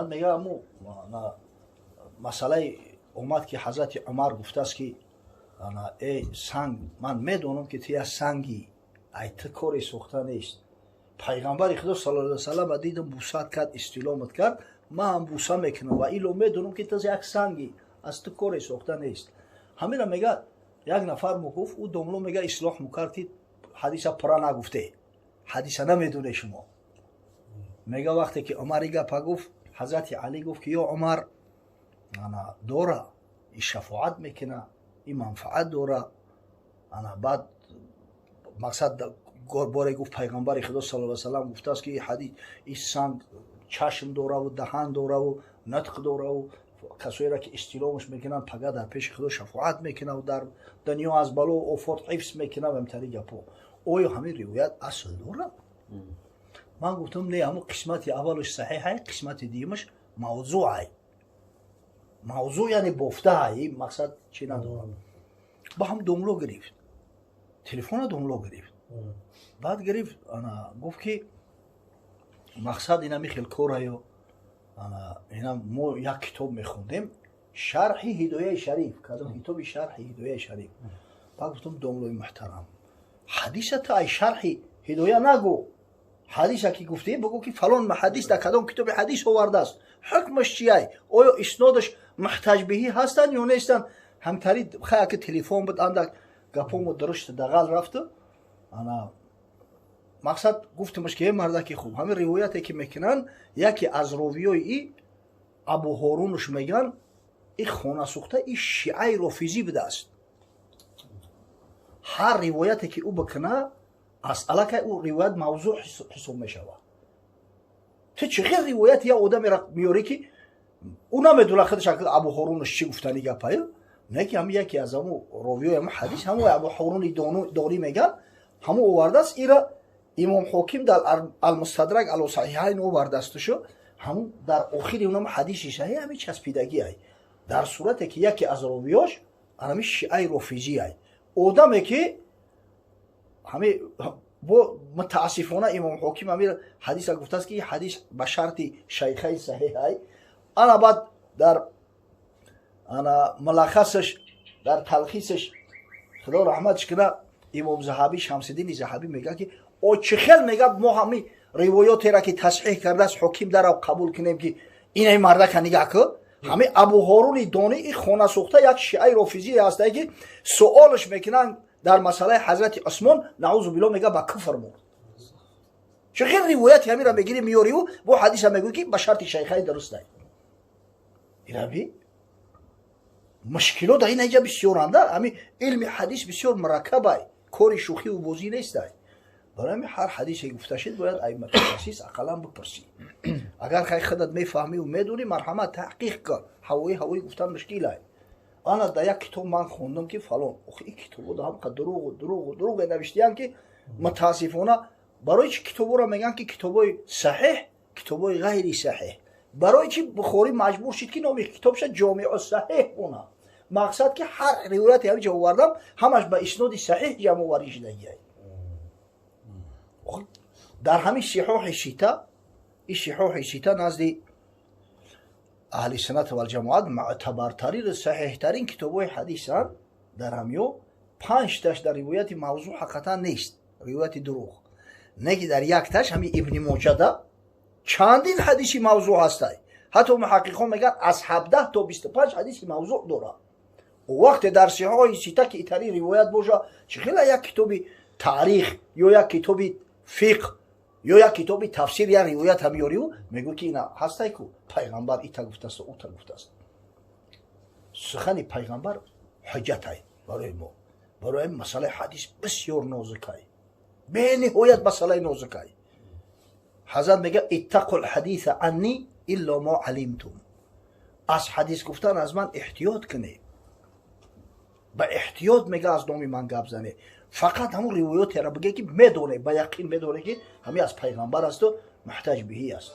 بعد میگه امو مسئله اومد که حضرت عمر گفته است که ای سنگ من میدونم که تو از سنگی ای تو کاری سوخته نیست. پیغمبر خدا صلی الله علیه و سلم دیدم بوسات کرد استلامت کرد من هم بوسه میکنم و ایلو میدونم که تو یک سنگی از تو کاری سوخته نیست. همین را میگه یک نفر میگفت او دملو میگه اصلاح میکردید حدیث پرا نگفته حدیث نمیدونه شما. میگه وقتی که عمر گپ گفت حضرت علی گفت که یا عمر انا دوره این شفاعت میکنه این منفعت دوره انا بعد مقصد باره گفت پیغمبر خدا صلی الله علیه و سلم گفته است که این حدیث این سنگ چشم دوره و دهان دوره و نطق دوره و کسایی را که استلامش میکنن پگه در پیش خدا شفاعت میکنه و در دنیا از بالا و افات حفظ میکنه و امتری گپو اویا همین روایت اصل دوره. من گفتم نه همون قسمت اولش صحیحه قسمت دیگه‌اش موضوعه. موضوع یعنی بفته این مقصد چی نداره. با هم دنبلو گرفت تلفن دنبلو گرفت بعد گرفت انا گفت که مقصد اینا میخیل کوره یا اینا ما یک کتاب میخوندیم شرح هدایه شریف کدام کتاب شرح هدایه شریف. بعد گفتم دنبلوی محترم حدیث تا ای شرح هدایه نگو حدیث که گفتی بگو که فلان حدیث در کدام کتاب حدیث آورده است حکمش چیه آیا اسنادش محتاج بهی هستن یا نیستن. همتری خیلی که تلفن بود اندک گپامو درشت دغل رفته انا مقصد گفتمش که مرده که خوب همین روایتی که میکنن یکی از راویای ای ابو هارونش میگن این خانه سوخته این شیعه رافیزی بوده است. هر روایتی که او بکنه اصلا که او روایت موضوع حساب میشوه. تو چه روایت یا آدمی را میاری که او نمیدونه خودش ابو هارونش چی گفتنی گپه نه که هم یکی از همون راویای هم حدیث همون ابو هارون داری میگن همون آورده است. ایرا امام حاکم در المستدرک علی صحیحین آورده استشو همون در آخر اونم حدیث صحیح همین چسبیدگی ای در صورتی که یکی از راویاش همین شیعه رافیزی ای آدمی که همین با متاسفانه امام حاکم همین حدیث گفته است که حدیث به شرط شیخین صحیح ای. انا بعد در انا ملخصش در تلخیصش خدا رحمتش کنه امام ذهبی شمس الدین ذهبی میگه که او چه خیل میگه ما همین روایاتی را که تصحیح کرده است حکیم در قبول کنیم که این مرده که نگاه که همین ابو هارون دانی این خانه سوخته یک شیعه رافیزی هسته که سوالش میکنن در مسئله حضرت عثمان نعوذ بالله میگه با کفر مرد. چه خیل روایت همین را میگیری میاری و با حدیث میگه که به شرط شیخین درست است. ایرابی مشکلات این اینجا بسیار اندر همین علم حدیث بسیار مرکبه کاری شوخی و بازی نیست. برای هر حدیثی گفته شد باید ائمه تخصیص اقلا بپرسی. اگر خیلی خودت میفهمی و میدونی مرحمت تحقیق کن. هوایی گفتن مشکله. انا در یک کتاب من خوندم که فلان این کتابو هم که دروغ نوشتیان که متاسفانه برای چه کتابو را میگن که کتابای صحیح کتابای غیر صحیح. برای چی بخاری مجبور شد که نام کتابش جامع الصحیح بونه. مقصد که هر روایتی همینجا آوردم همش به اسناد صحیح جمع آوری شدگی. در همین صحاح شیتا این صحاح شیتا نزد اهل سنت و الجماعت معتبرترین صحیح ترین کتابای حدیثن در همیو 5 تاش در روایت موضوع حقیقتا نیست روایت دروغ نه که در یک تاش همین ابن ماجه چندین حدیثی موضوع هسته. حتی محققان میگن از 17 تا 25 حدیثی موضوع داره. وقت در صحاح شیتا که ایتری روایت باشه چه خیلی یک کتابی تاریخ یا یک کتابی فقه یا یک کتابی تفسیر یا روایت هم یاری و میگو که اینا هسته که پیغمبر ایتا گفته است و اوتا گفته است. سخن پیغمبر حجت های برای ما. برای مسئله حدیث بسیار نازک های به نهایت مسئله نازک های. حضرت میگه اتقوا الحدیث عنی الا ما علمتم. از حدیث گفتن از من احتیاط کنید. با احتیاط میگه از نام من گپ زنه. فقط همون روایات را بگه که میدونه با یقین میدونه که همین از پیغمبر است و محتاج بهی است.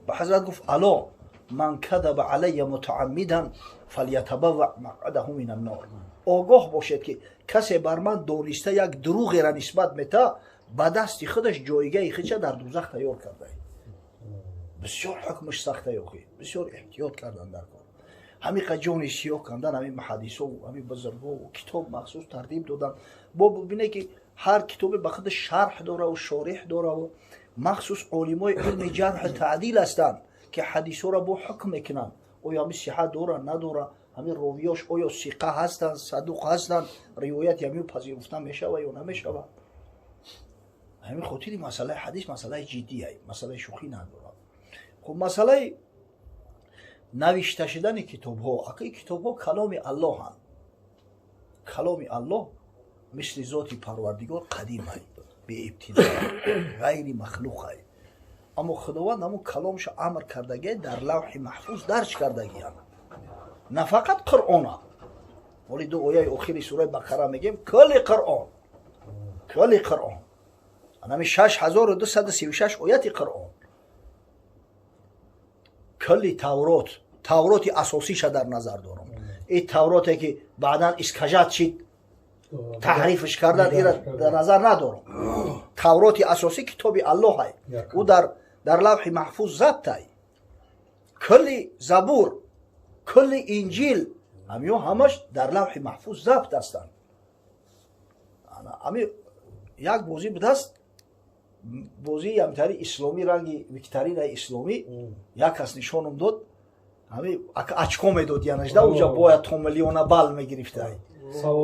به حضرت گفت الا من کذب علی متعمدا فلیتبوأ مقعده من النار. آگاه باشید که کسی بر من دانسته یک دروغی را نسبت میده با دست خودش جایگاه خودش در دوزخ تیار کرده. بسیار حکمش سخته یوخی بسیار احتیاط کردن در کار همین قجون سیاه کندن همین محادثه و همین بزرگا و کتاب مخصوص ترتیب دادن با ببینه که هر کتاب به خود شرح داره و شارح داره و مخصوص علمای علم جرح تعدیل هستند که حدیثا را با حکم میکنن آیا همین صحت داره نداره همین راویاش آیا ثقه هستند صدوق هستند روایت همین پذیرفته میشه و یا نمیشه همین خاطر مسئله حدیث مسئله جدیه مسئله شوخی نداره خب مسئله نوشته شدن کتاب ها اگه کتاب ها کلام الله هم کلام الله مثل ذات پروردگار قدیم های به ابتدا غیر مخلوق های اما خداوند همون کلامش امر کردگی در لوح محفوظ درج کردگی هم نه فقط قرآن ولی دو آیه اخیر سوره بقره میگیم کل قرآن کل قرآن همین 6236 آیت قرآن کلی تورات اساسیش در نظر دارم این توراتی که بعدا اسکجات شد تحریفش کردن این در نظر ندارم تورات اساسی کتاب الله های او در لوح محفوظ ضبط های کلی زبور کلی انجیل همش در لوح محفوظ ضبط هستند همین یک بازی بدست بازی همتری اسلامی رنگی ویکترین اسلامی یک کس نشانم داد همین اچکو میداد یعنی اجدا اونجا باید تو میلیون بال میگرفته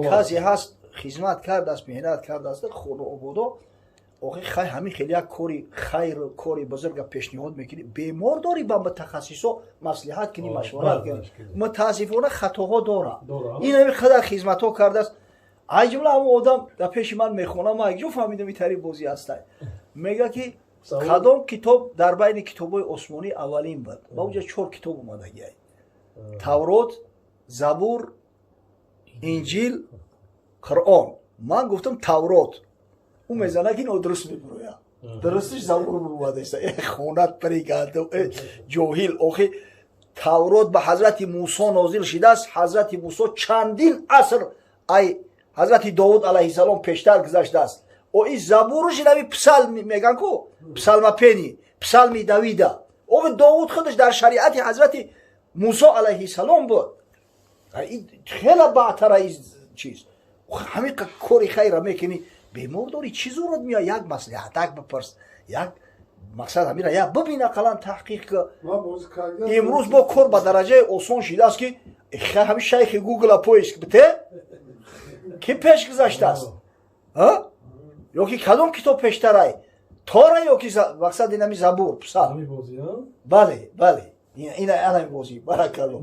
کسی هست خدمت کرد است مهنت کرد است خود و عبودا آخه همین خیلی یک کاری خیر کاری بزرگ پیشنهاد میکنی بیمار داری با متخصصا مصلحت کنی مشورت کنی متاسفانه خطاها داره این همین خدا خدمت ها کرده است ای جمله همون آدم در پیش من میخونه ما یک جو فهمیدم این طریق بازی هسته میگه که کدام کتاب در بین کتابای عثمانی اولین بود با اونجا 4 کتاب اومدگی تورات زبور انجیل قرآن من گفتم تورات اون میزنه که اینو درست میبرویا درستش زبور اومده است خونت پریگرده جاهل آخه تورات به حضرت موسی نازل شده است حضرت موسی چندین عصر ای حضرت داود علیه السلام پیشتر گذشته است او این زبورش نمی پسلم میگن کو پسلم پنی پسلم داوید او داود خودش در شریعت حضرت موسی علیه السلام بود این خیلی بعدتر از چیز همین کاری خیر میکنی بیمار داری چی ضرورت میاد یک مصلحت یک بپرس یک مقصد همین را یک ببینه قلم تحقیق که امروز با کار به درجه آسان شده است که همین شیخ گوگل پویش بته کی پیش گذاشته است یا که کدام کتاب پیشتره تاره یا که مقصد اینمی زبور پسر بله این همین بازی بارکالله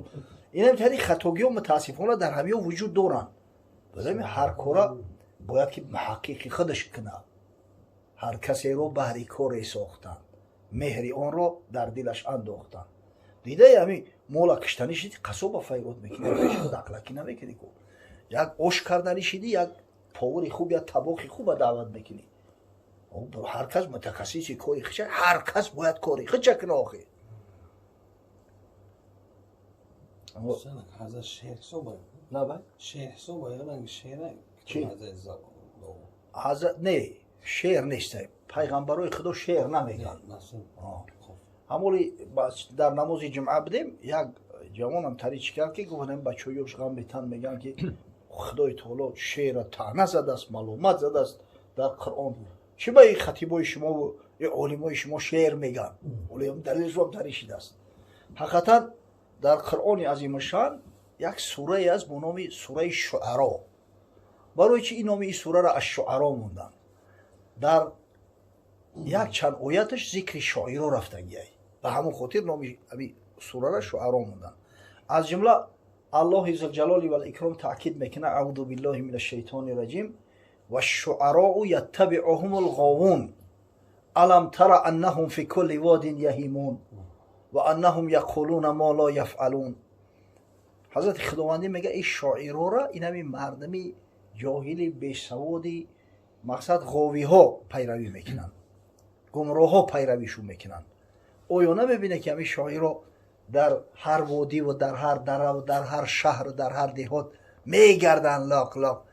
این هم تری خطاگی و متاسفانه در همه وجود دارن بودم هر کارا باید که محققی خودش کنه هر کسی رو بهری کاری ساختن مهری آن رو در دلش انداختن دیده همین مولا کشتنی شدی قصاب فیروت میکنه پیش خود اقلکی نمیکنی که یک آش کردنی شدی یک پاوری خوب یا طباخی خوب دعوت میکنی هر کس متخصصی کاری خیشه هر کس باید کاری خیشه کنه آخی هذا شعر صبح نه باید شعر صبح یا نه شعر چی؟ نه شعر نیست پیغمبرای خدا شعر نمیگن همولی در نماز جمعه بدیم یک جوان هم تری چی کرد که گفتن بچه‌هایش غم میتن میگن که خدای تعالی شعر طعنه زده است معلومات زده است در قرآن چی به خطیبای شما و علمای شما شعر میگن ولی هم دلیلش هم تری شده است حقیقتا در قرآن عظیم شان یک سوره است به نام سوره شعرا برای چی این نام این سوره را از شعرا موندن در یک چند آیاتش ذکر شاعرها رفتگی به همون خاطر نام این سوره را شعرا موندن از جمله الله ذوالجلال و الاکرام تاکید میکنه اعوذ بالله من الشیطان الرجیم و الشعراء یتبعهم الغاوون الم تر انهم فی کل واد یهیمون و انهم یقولون ما لا یفعلون حضرت خداوندی میگه این شاعرها را این همین مردمی جاهلی بیسوادی مقصد غاوی ها پیروی میکنن گمراه ها پیرویشون میکنن آیا نمیبینه که همین شاعرها در هر وادی و در هر دره و در هر شهر و در هر دهات میگردن لاق لاق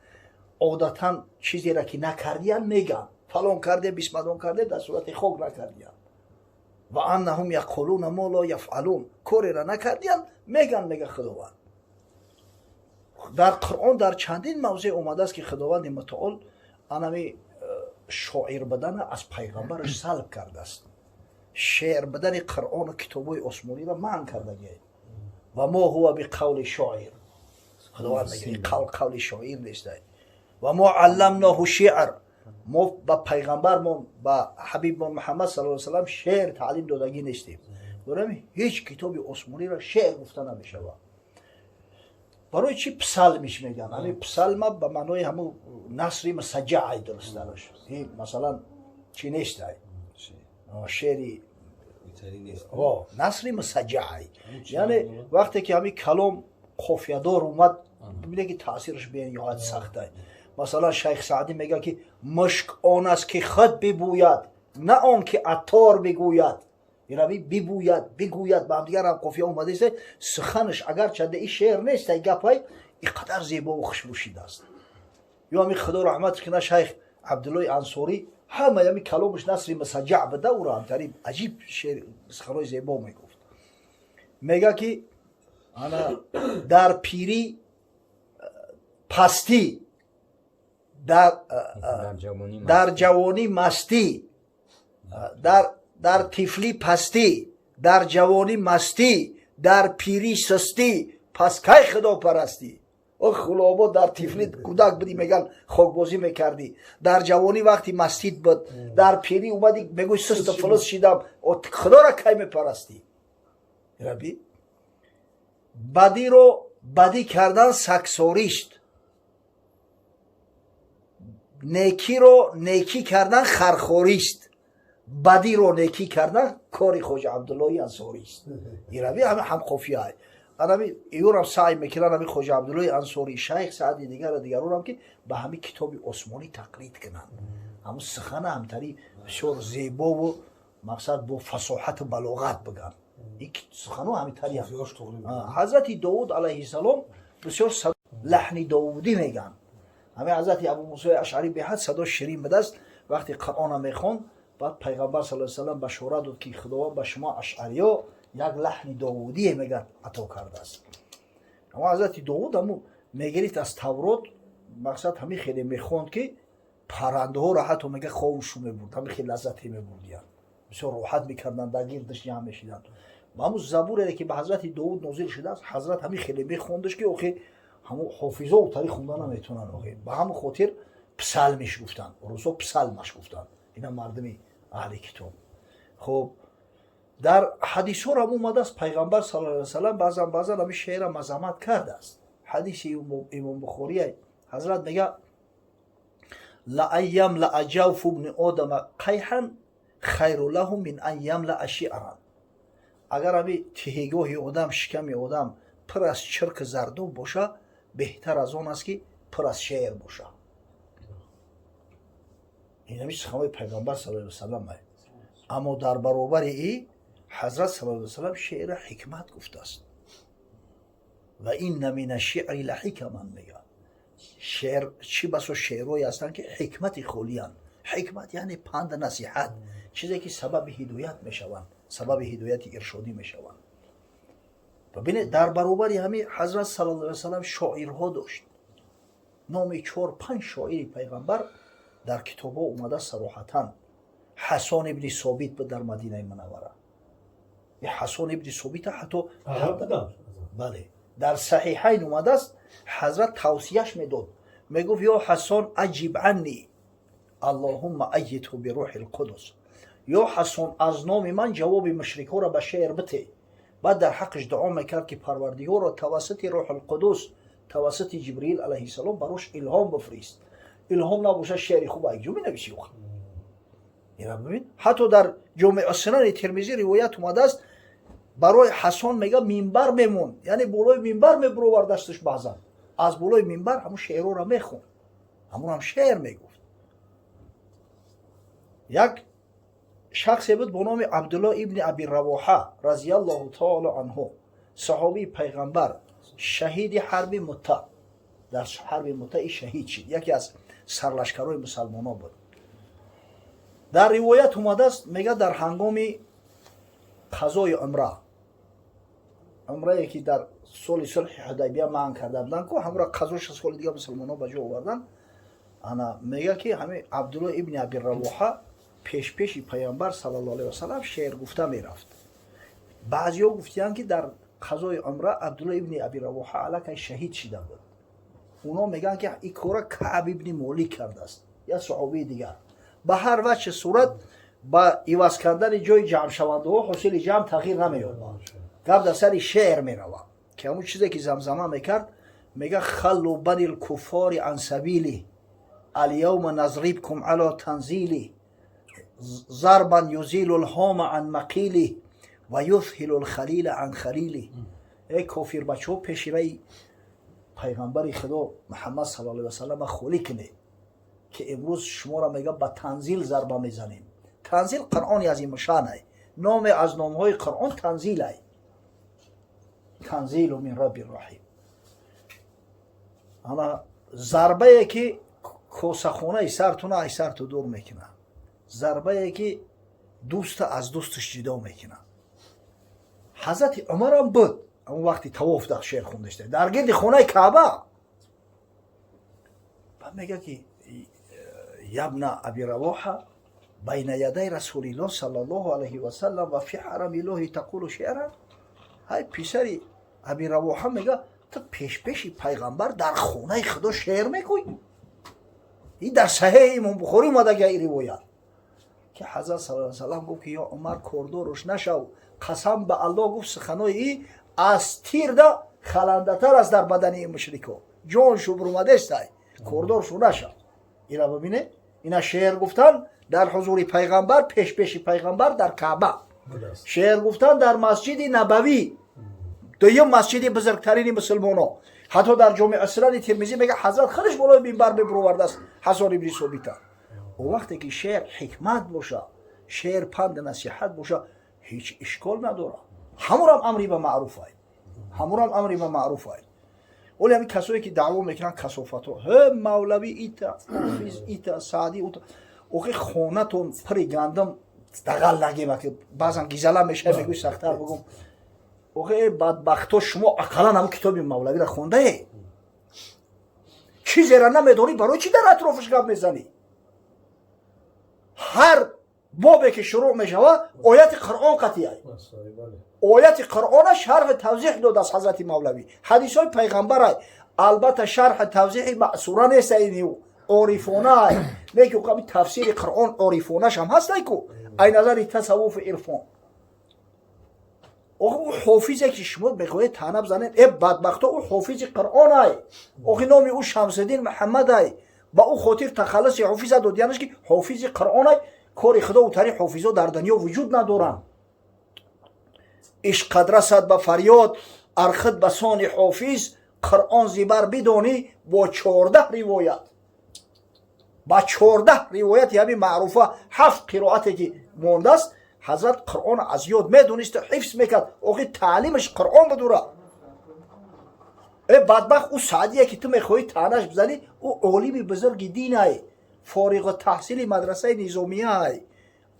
عادتا چیزی را که نکردین میگن فلان کرده بیسمدان کرده در صورت خوب نکردین و انهم یقولون ما لا یفعلون، کاری را نکردین میگن میگه خداوند. در قرآن در چندین موضع اومده است که خداوند متعال انمی شاعر بدن از پیغمبرش سلب کرده است. شعر بدن قرآن و کتابای آسمانی را منع کرده و ما هو بقول شاعر. خداوند میگه قول شاعر نیست. و ما علمناه شعر، ما با پیغمبر ما با حبیب محمد صلی الله علیه و سلم شعر تعلیم دادگی نیستیم. برای هیچ کتابی آسمانی را شعر گفته نمیشه. برای چی پسلمش میگن؟ همین پسلم به معنای همون نثر مسجع درست داشت. این مثلا چی نیست؟ شعری نثر مسجع، یعنی وقتی که همین کلام خفیه دار اومد ببینید که تاثیرش به نهایت سخته. مثلا شیخ سعدی میگه که مشک آن است که خود ببوید نه آن که عطار بگوید. یعنی بگوید با هم دیگر هم قافیه اومده است. سخنش اگر چنده این شعر نیست، این گپای اینقدر زیبا و خوشبوشیده است. یا همین خدا رحمت کنه شیخ عبدالله انصاری همه همین کلامش نثر مسجع به دور همترین عجیب شعر سخنای زیبا میگفت. میگه که انا در پیری پستی، در جوانی مستی، در طفلی پستی، در جوانی مستی، در پیری سستی، پس کی خدا پرستی؟ او خلابا در طفلی کودک بودی میگن خاکبازی میکردی، در جوانی وقتی مستید بود، در پیری اومدی میگوی سست فلس شیدم، خدا را کی میپرستی؟ ربی بدی رو بدی کردن سگساریست، نیکی رو نیکی کردن خرخوریست، بدی رو نیکی کردن کاری خواجه عبدالله انصاری است. این روی هم خفیه های ایون هم سعی میکنن همین خواجه عبدالله انصاری شیخ سعدی دیگران هم که به همین کتاب عثمانی تقلید کنن، همون سخن همتری بسیار زیبا و مقصد با فصاحت و بلاغت بگن. این سخنو همین تری هم حضرت داود علیه السلام بسیار لحنی داودی میگن. همین حضرت ابو موسی اشعری به حد صدا شیرین به دست وقتی قرآن میخوان، بعد پیغمبر صلی الله علیه و سلم بشارت داد که خداوند به شما اشعریا یک لحن داودی میگه عطا کرده است. اما حضرت داود هم میگرید از تورات، مقصد همین خیلی میخوند که پرنده ها را حتی میگه خوابشون میبرد، همین خیلی لذتی میبردیان، بسیار راحت میکردن، در گردش جمع میشیدن. و همون زبوری که به حضرت داود نازل شده است، حضرت همین خیلی میخوندش که اوخی همون حافظه و تاریخ خوندن نمیتونن. اوخی به همون خاطر پسلمش گفتن، روسا پسلمش گفتن. اینا مردمی اهل کتاب. خب در حدیث ها هم اومده است پیغمبر صلی الله علیه و سلم بعضا همین شعر مذمت کرده است. حدیث امام بخاری حضرت میگه لا یملأ جوف ابن آدم قیحا خیر له من ان یملأ شعرا. اگر همین تهیگاه آدم، شکم آدم پر از چرک زردو باشه، بهتر از آن است که پر از شعر باشه. این همیشه سخنهای پیغمبر صلی الله علیه و سلم. اما در برابر این حضرت صلی الله علیه و سلم شعر حکمت گفته است. و این من الشعر لحکما میگه. شعر چی بسا شعرهایی هستند که حکمت خالیان. حکمت یعنی پند نصیحت، چیزی که سبب هدایت میشوند، سبب هدایت ارشادی میشوند. ببینید در برابر همین حضرت صلی الله علیه و سلم شاعرها داشت. نام 4-5 شاعر پیغمبر در کتابا اومده صراحتاً. حسان ابن ثابت بود در مدینه منوره. این حسان ابن ثابت حتی بله در صحیحین اومده است. حضرت توصیهش میداد، میگفت یا حسان عجیب عنی اللهم ایته بروح القدس. یا حسان از نام من جواب مشرک ها را به شعر بده. بعد در حقش دعا میکرد که پروردگار را توسط روح القدس، توسط جبرئیل علیه السلام براش الهام بفرست. الهام نباشه شعر خوب یک جو مینویسی. اینا ببین حتی در جامع السنن ترمذی روایت اومده است برای حسان میگه منبر میمون، یعنی بالای منبر میبرو دستش بعضا از بالای منبر همون شعرها را میخون، همون هم شعر میگفت. یک شخصی بود به نام عبدالله ابن ابی رواحه رضی الله تعالی عنه، صحابی پیغمبر، شهید حرب مؤتة. در حرب مؤتة شهید شد، یکی از سرلشکرهای مسلمانان بود. در روایت اومده است میگه در هنگام قضای عمره که در سال صلح حدیبیه معن کرده بودن که همراه قضاش سال دیگه مسلمان ها به جا آوردن. انا میگه که همین عبدالله ابن ابی رواحه پیش پیامبر صلی الله علیه و سلم شعر گفته میرفت. بعضیا گفتن که در قضای عمره عبدالله ابن ابی رواحه علیه شهید شده بود. اونا میگن که این کار کعب ابن مالک کرده است یا صحابی دیگر. به هر وجه صورت با عوض کردن جای جمع شونده ها حاصل جمع تغییر نمی‌یابد. گپ در سر شعر می‌رود که همون چیزی که زمزمه میکرد، میگه خلوا بنی الکفار عن سبیلی الیوم نضربکم علی تنزیلی ضربا یزیل الهام عن مقیلی و یذهل الخلیل عن خلیلی. ای کافر بچه‌ها پیشروی پیغمبر خدا محمد صلی الله علیه و سلم خولی کنه که امروز شما را میگه با تنزیل ضربه میزنیم. تنزیل قرآن عظیم شانه، نام از نامهای قرآن تنزیل است. تنزیل من رب الرحیم. اما ضربه که کوسخونه سرتونه ای سر تو دور میکنه، ضربه که دوست از دوستش جدا میکنه. حضرت عمر هم بود اون وقتی طواف در شعر خوندشته در گرد خونه کعبه. بعد میگه که یبن ابی رواحه بین یدی رسول الله صلی الله علیه و سلم و فی حرم الله تقول شعرا. های پسری ابی رواحه میگه تو پیش پیغمبر در خونه خدا شعر میگویی؟ این در صحیح امام بخاری اومده این روایت که حضرت صلی الله علیه و سلم گفت که یا عمر کوردورش نشو، قسم به الله گفت سخنای ای از تیر ده خلنده تر از در بدن مشرکو جان شو برمده است، کوردورش نشو. اینا ببینه اینا شعر گفتن در حضور پیغمبر پیش پیغمبر در کعبه، شعر گفتن در مسجد نبوی دویم مسجد بزرگترین مسلمان ها. حتی در جامع اسرار ترمذی میگه حضرت خودش بالای منبر ببرورده است حسن ابن ثابت. و وقتی که شعر حکمت باشه، شعر پند نصیحت باشه، هیچ اشکال نداره. همون هم امری به معروف است، همون هم امری به معروف است. ولی همین کسایی که دعوا میکنن کثافت ها مولوی ایتا حافظ ایتا سعدی اوتا اوخی خونتون پری گندم دغل نگیمه که بعضا گیزله میشه میگوی سختر بگم اوخی بدبختا شما اقلا هم کتاب مولوی را خونده ای چیزی را نمیدونی برای چی در اطرافش گپ میزنی؟ هر بابی که شروع میشه آیت قرآن قطعی است. آیت قرآن شرح توضیح داده از حضرت مولوی، حدیث های پیغمبر است. البته شرح توضیح معصوره نیست، اینو عارفانه است. نه که کمی تفسیر قرآن عارفانه‌ش هم هست نیکو ای نظر تصوف عرفان. او حافظی که شما بخواهید طعنه بزنید ای بدبختا او حافظ قرآن است. او نام او شمس الدین محمد است. با او خاطر تخلص حافظ دادیانش که حافظ قرآن است. کار خدا و طریق حافظا در دنیا وجود ندارن. عشق قد رسد به فریاد ارخد به سان حافظ، قرآن زیبر بدانی با 14 روایت، با 14 روایت یعنی معروفه 7 قرائتی که مونده است. حضرت قرآن از یاد میدونست حفظ میکرد، اوقی تعلیمش قرآن بدوره. ای بدبخت او سعدیه که تو میخوایی تعنش بزنی او عالم بزرگ دین است، فارغ التحصیل مدرسه نظامیه است،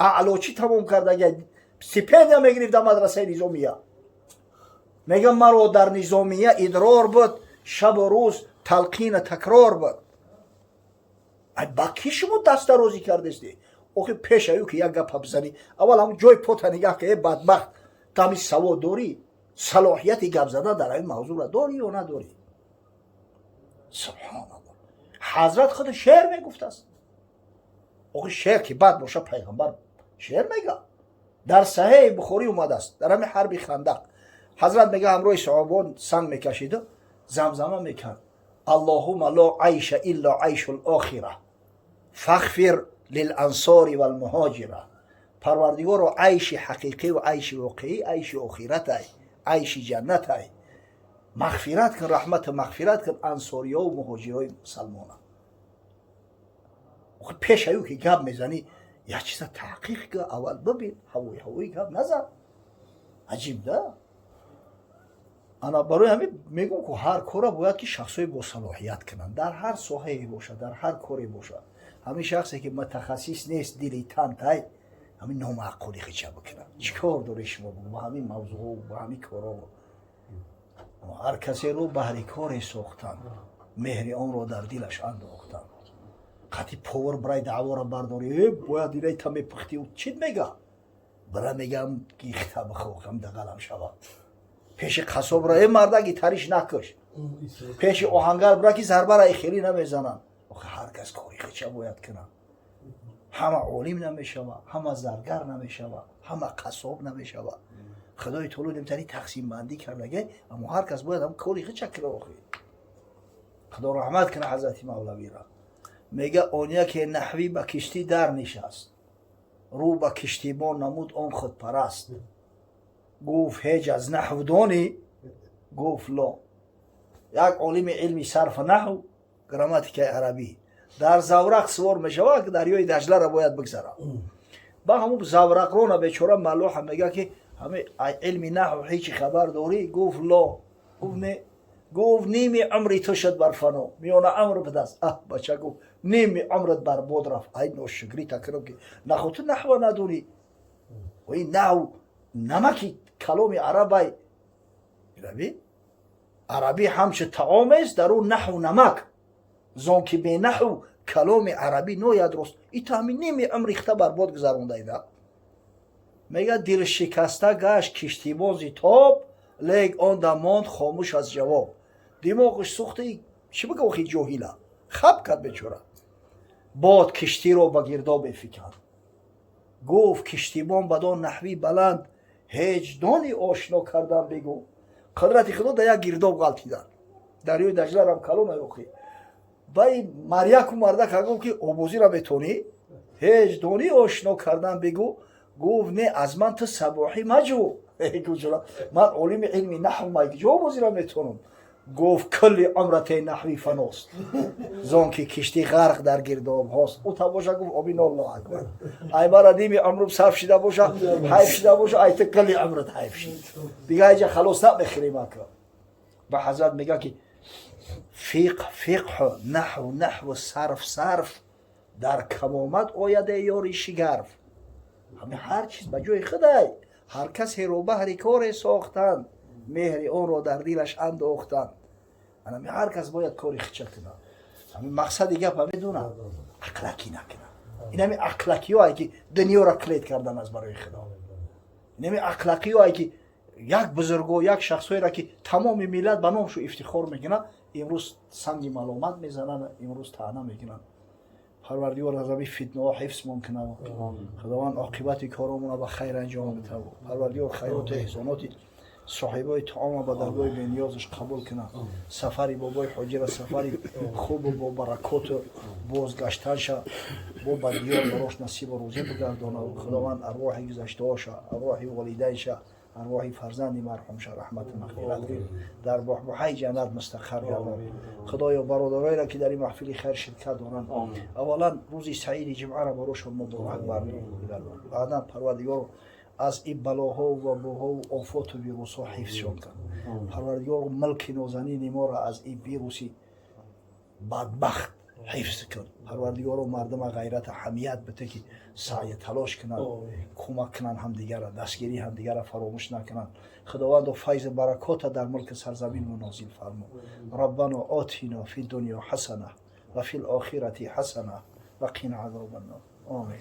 اعلاچی تمام کرده، سپیدیا میگرفت در مدرسه نظامیه. میگم مرا در نظامیه ادرار بود، شب و روز تلقین تکرار بود. ای با کی شما دست درازی کردستی؟ اوخی پیش ایو که یک گپ بزنی اول همون جای پوت نگاه که ای بدبخت تامی سواد داری، صلاحیتی گپ زدن در این موضوع را داری یا نداری؟ سبحان الله. حضرت خود شعر میگفت است. اوخی شعر که بعد باشه پیغمبر شعر میگه. در صحیح بخاری اومده است در همین حرب خندق حضرت میگه همراه صحابان سنگ میکشید زمزمه میکرد اللهم لا عیش الا عیش الاخره فاغفر للانصار والمهاجره. پروردگار رو عیش حقیقی و عیش واقعی عیش آخرت ای، عیش جنت ای. مغفرت کن، رحمت مغفرت کن انصاریا و مهاجرای مسلمان. پیش ایو که گپ میزنی یک چیز تحقیق که اول ببین، هوایی گپ نزن. عجیب ده. انا برای همین میگم که هر کار باید که شخصای با صلاحیت کنن، در هر ساحه‌ای باشه، در هر کاری باشه. همین شخصی که متخصص نیست، دیلیتانت ای، همین نامعقولی خیچه بکنم چیکار داره شما با همین موضوع با همین کارا هر کسی رو بهر کاری ساختن مهر آن رو در دلش انداختن قطعی پاور برای دعوا را برداری باید اینه تمی پختی و چید میگه برای میگم گیخته بخوخم دقلم شود پیش قصاب را مردگی تریش نکش پیش آهنگر برای که ضربه را خیلی نمیزنن هر کس کاری خیچه باید کنن همه عالم نمیشود همه زرگر نمیشود همه قصاب نمیشود خدای تعالی نمیتونی تقسیم بندی کرده اما هر کس باید هم کاری خیچه کنه خدا رحمت کنه حضرت مولوی را میگه اونیا که نحوی به کشتی در نشست رو به کشتیبان نمود آن خود پرست گفت هیچ از نحو دانی گفت لا یک عالم علمی صرف نحو گراماتیک عربی در زورق سوار میشود که دریای دجله را باید بگذره با همون زورق رو بیچاره ملوح میگه که همه علمی نحو هیچی خبر داری گفت لا گفت نیمی عمری تو شد بر فنا میونه عمر بدست بچه گفت نیمی عمرت بر بود رفت ای نوشگری تکرم که نخو تو نحو ندونی و این نحو نمکی کلام عربی عربی همچه طعام است در اون نحو نمک زان که به نحو کلام عربی نوید رست ای تا همین نیمی عمر ریخته بر بود گذرونده ایده میگه دل شکسته گشت کشتی بازی تاب لیک آن دماند خاموش از جواب دماغش سوخته ای چی بگه وقتی جاهیله خب کرد بیچاره باد کشتی رو به گرداب فکند گفت کشتیبان بدان نحوی بلند هیچ دانی آشنا کردن بگو قدرت خدا در یک گرداب غلطیدن دریای دجله را هم کلو نیوخی بای مریک و مرده که که آبوزی را بتونی هیچ دانی آشنا کردن بگو گفت نه از من تو سباحی مجو من علم علمی نحو مگه آبوزی را میتونم گفت کلی عمرت نحوی فناست زان که کشتی غرق در گرداب هاست او تا باشه گفت آمین الله اکبر ای مرا نیمی عمرم صرف شده باشه حیف شده باشه ای تو کلی عمرت حیف شد دیگه اینجا خلاص نمیخریم اکرم به حضرت میگه که فقه نحو صرف در کمامت آیده یاری شگرف همه هر چیز به جای خدای هر کسی رو بهر کار ساختن مهر آن رو در دلش انداختن همه هر کس باید کاری خیچه کنه همین مقصد گپ هم بدونه اقلکی نکنه این همین اقلکی هایی که دنیا را کلید کردن از برای خدا این همین اقلکی هایی که یک بزرگو یک شخصایی را که تمام ملت به نامشو افتخار میکنه امروز سنگ ملامت میزنن امروز طعنه میکنن پروردگار از همین فتنه ها حفظ ممکنه خداوند عاقبت کارمون به خیر انجام بده پروردگار خیرات احسانات صاحبای طعام با درگاه بی‌نیازش قبول کنه سفری بابای حجره سفری خوب و با برکات بازگشتن شه با بدیار براش نصیب و روزی بگردانه خداوند ارواح گذشته هاشه ارواح والدینش ارواح فرزند مرحوم شه رحمت مغفرت در بحبوحه جنت مستقر گردان خدایا برادرایی را که در این محفل خیر شرکت دارند اولا روزی سعید جمعه را براشون مبارک بردار بعدا پروردگار از این بلاها و بوها و آفات و ویروس ها حفظشان کن پروردگار ملک نازنین ما را از این ویروسی بدبخت حفظ کن پروردگار مردم غیرت حمیت بده که سعی تلاش کنن کمک کنن همدیگر را دستگیری همدیگر را فراموش نکنن خداوند فیض برکات در ملک سرزمین نازل فرما ربنا آتینا فی الدنیا حسنه و فی الاخره حسنه و قنا عذاب النار آمین